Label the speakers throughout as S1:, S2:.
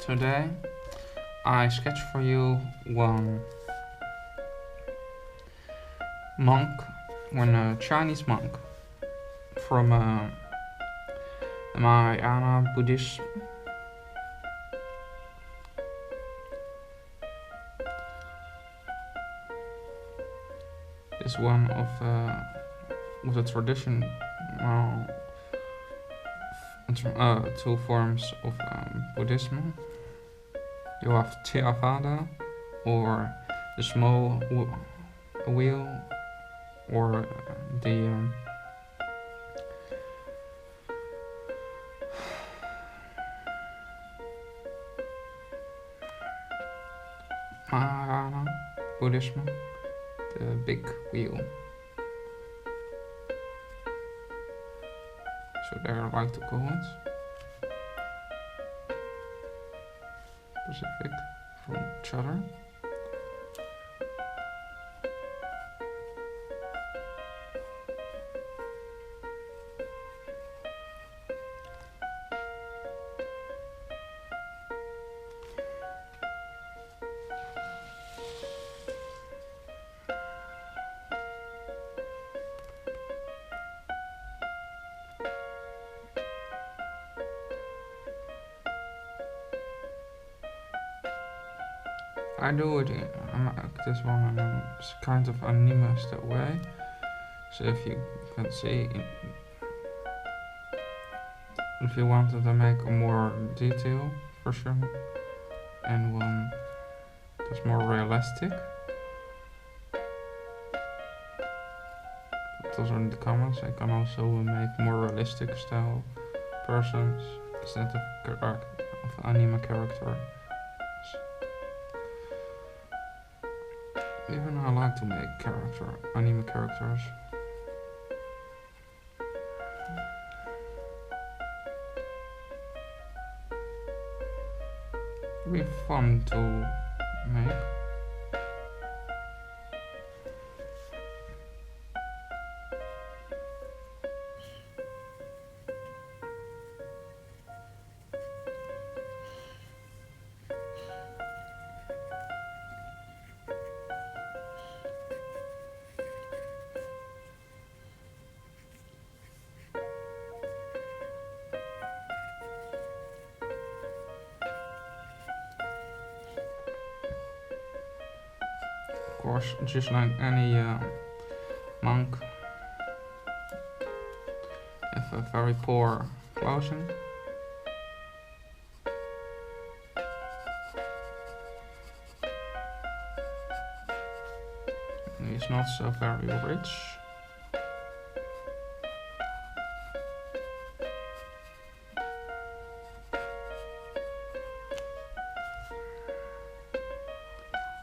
S1: Today I sketch for you one Chinese monk from the Mahayana Buddhist. Is one of the tradition two forms of Buddhism. You have Theravada, or the small wheel, or the Mahayana Buddhism, the big wheel. So they like to call it. Specific from each other. I do it this one in kind of animistic way. So if you can see, if you wanted to make a more detailed version and one that's more realistic, put those in the comments. I can also make more realistic style persons instead of anime character. Even I like to make anime characters. It'd be fun to make. Of course, just like any monk, have a very poor clothing. He's not so very rich.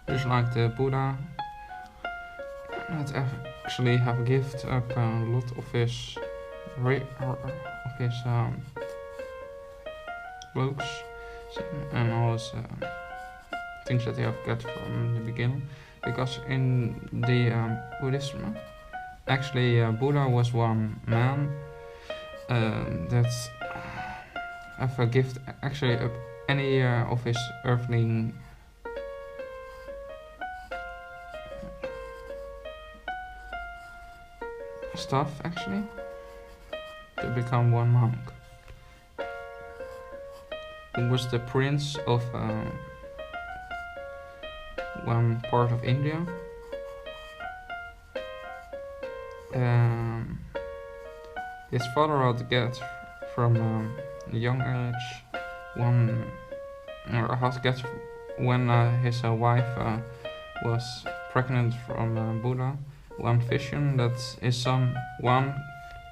S1: Just like the Buddha, that actually have given up a lot of his looks and all his things that he have got from the beginning, because in the Buddhism, actually Buddha was one man that have a gift actually up any of his earthly stuff actually to become one monk. He was the prince of one part of India. His father had to get from a young age when his wife was pregnant from Buddha, one vision that his son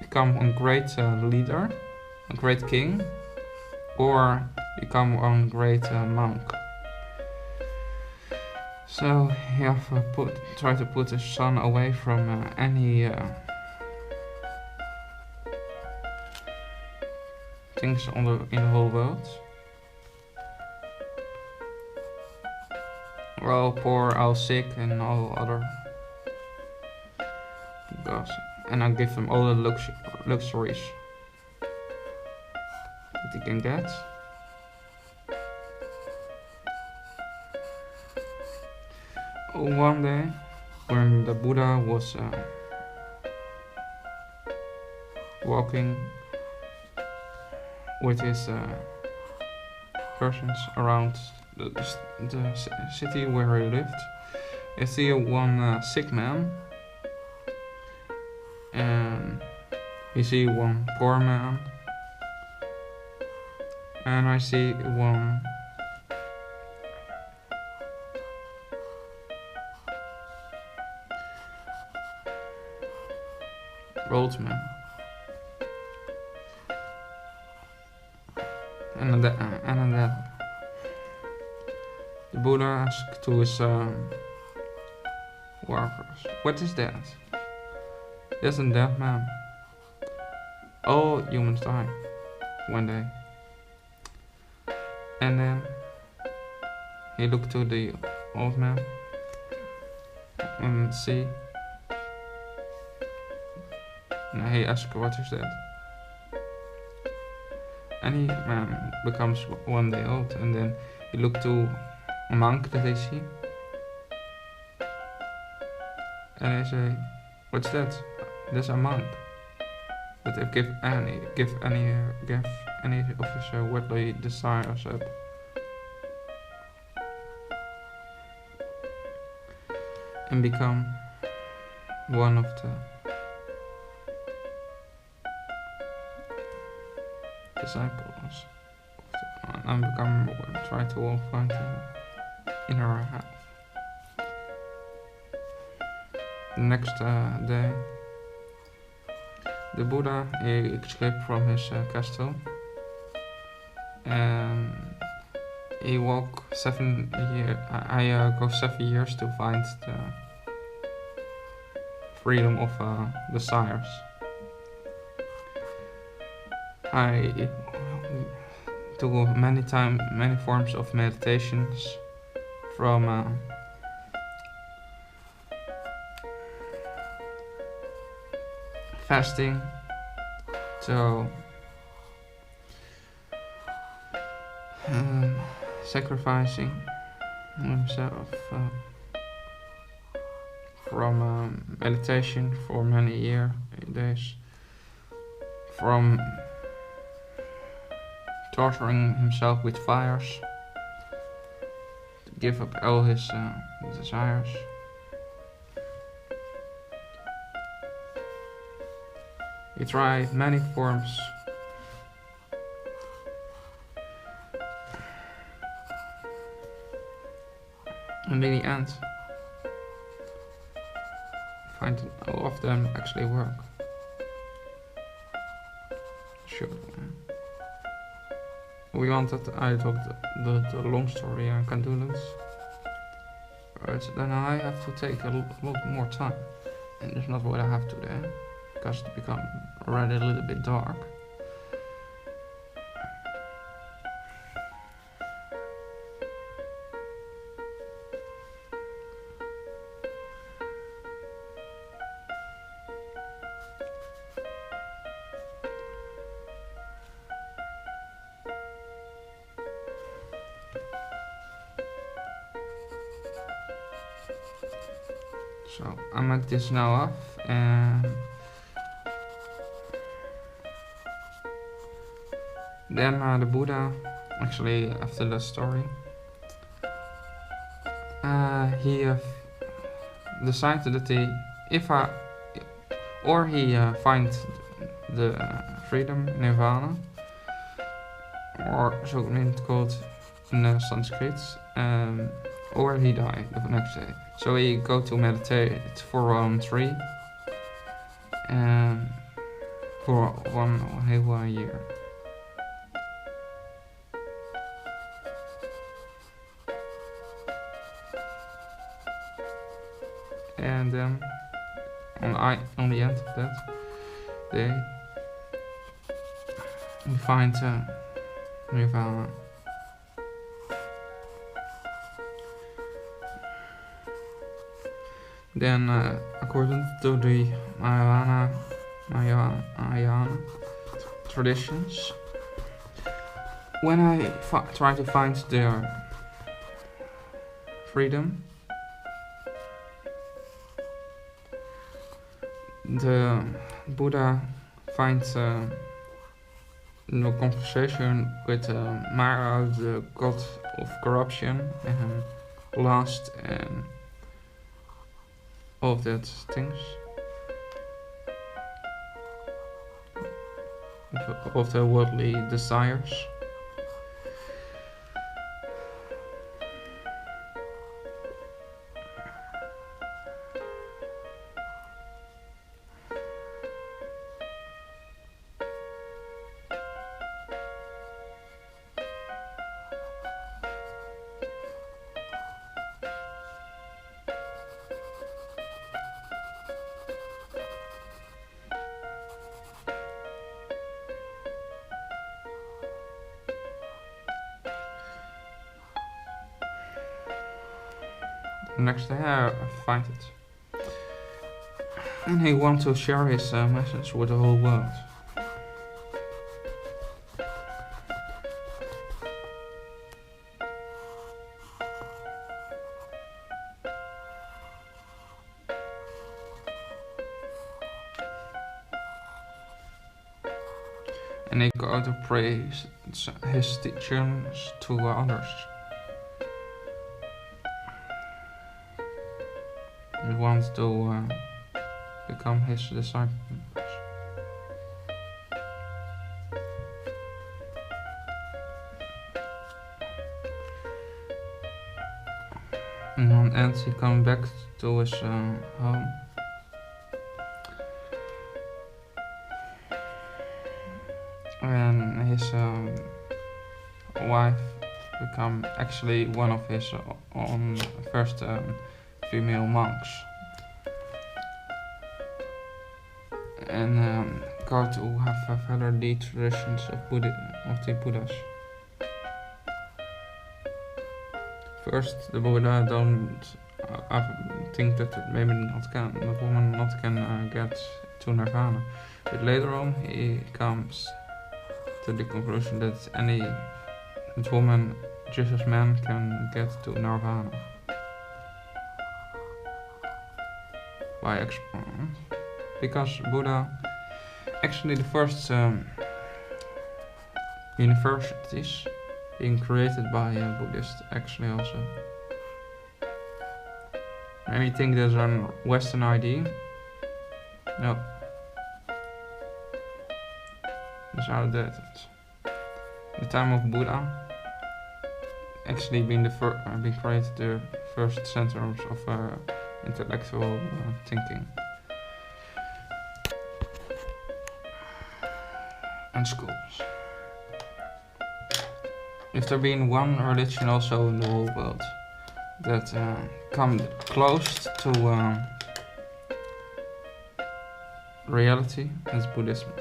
S1: become a great leader, a great king, or become a great monk. So he have tried to put his son away from any things in the whole world. We're all poor, all sick, and all other. And I give him all the luxuries that he can get. One day, when the Buddha was walking with his persons around the city where he lived, he see one sick man, and he see one poor man, and I see one old man. And that the Buddha asked to his workers, "What is that? Isn't that man? All humans die one day." And then he looked to the old man and see. And he asked, "What is that?" Any man becomes one day old, and then he looked to a monk that they see, and they say, "What's that?" "That's a monk. But they give any of his worldly desires up." And become one of the disciples and try to all find the inner half. The next day, the Buddha he escaped from his castle, and he walked 7 years. I go 7 years to find the freedom of desires. I do many forms of meditations, from fasting to sacrificing himself, from meditation for many days, from torturing himself with fires to give up all his desires. He tried many forms, and in the end, I find all of them actually work. Sure. We wanted I took the long story and condolence, but then I have to take a lot more time, and it's not what I have today, because it become already a little bit dark. So I make this now off, and then the Buddha, actually after the story, he decided that he find the freedom, nirvana, or so it's called in Sanskrit, or he died the next day. So he go to meditate for around 3 and for one whole year. And then on the end of that day, we find nirvana. Then, according to the Mahayana traditions, when I try to find their freedom, the Buddha finds no conversation with Mara, the god of corruption and lust and all of that things. Of the worldly desires. Next day I find it. And he wants to share his message with the whole world. And he goes to praise his teachings to others. He wants to become his disciples. And he comes back to his home. And his wife become actually one of his own first female monks, and go to have further the traditions of the Buddhas. First, the Buddha don't think that maybe that woman not can get to nirvana, but later on he comes to the conclusion that woman just as man can get to nirvana. By experiment, because Buddha, actually the first universities being created by Buddhists actually also. Maybe think there's a Western idea. No. It's outdated. The time of Buddha actually been created the first centers of intellectual thinking and schools. If there been one religion also in the whole world that come close to reality, it's Buddhism.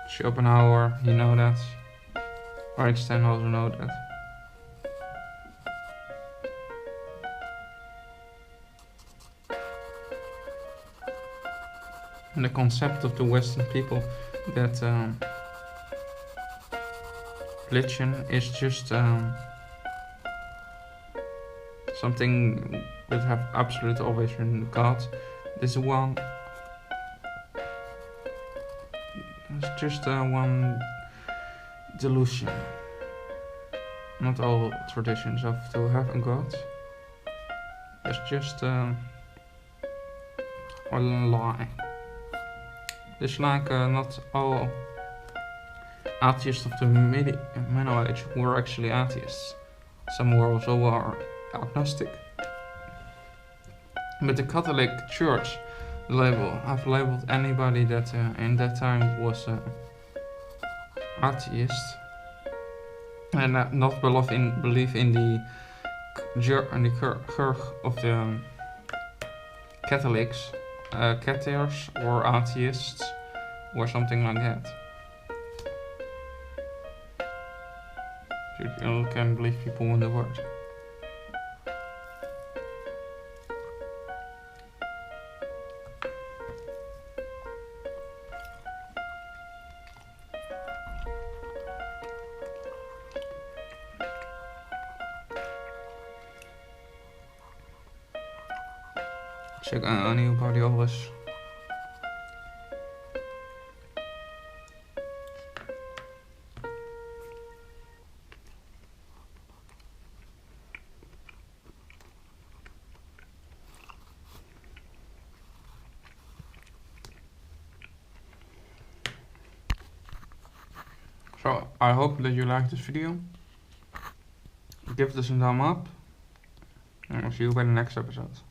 S1: Schopenhauer, you know that. Einstein also know that. And the concept of the Western people that religion is just something that have absolute always in God. This one is just one delusion. Not all traditions of to have a God. It's just a lie. It's like not all atheists of the Middle Age were actually atheists. Some were also agnostic. But the Catholic Church have labeled anybody that in that time was atheist and not believe in the church of the Catholics, Cathars or atheists or something like that. You can believe people in the word. check a new party always. So I hope that you liked this video. Give this a thumb up, and I'll see you by the next episode.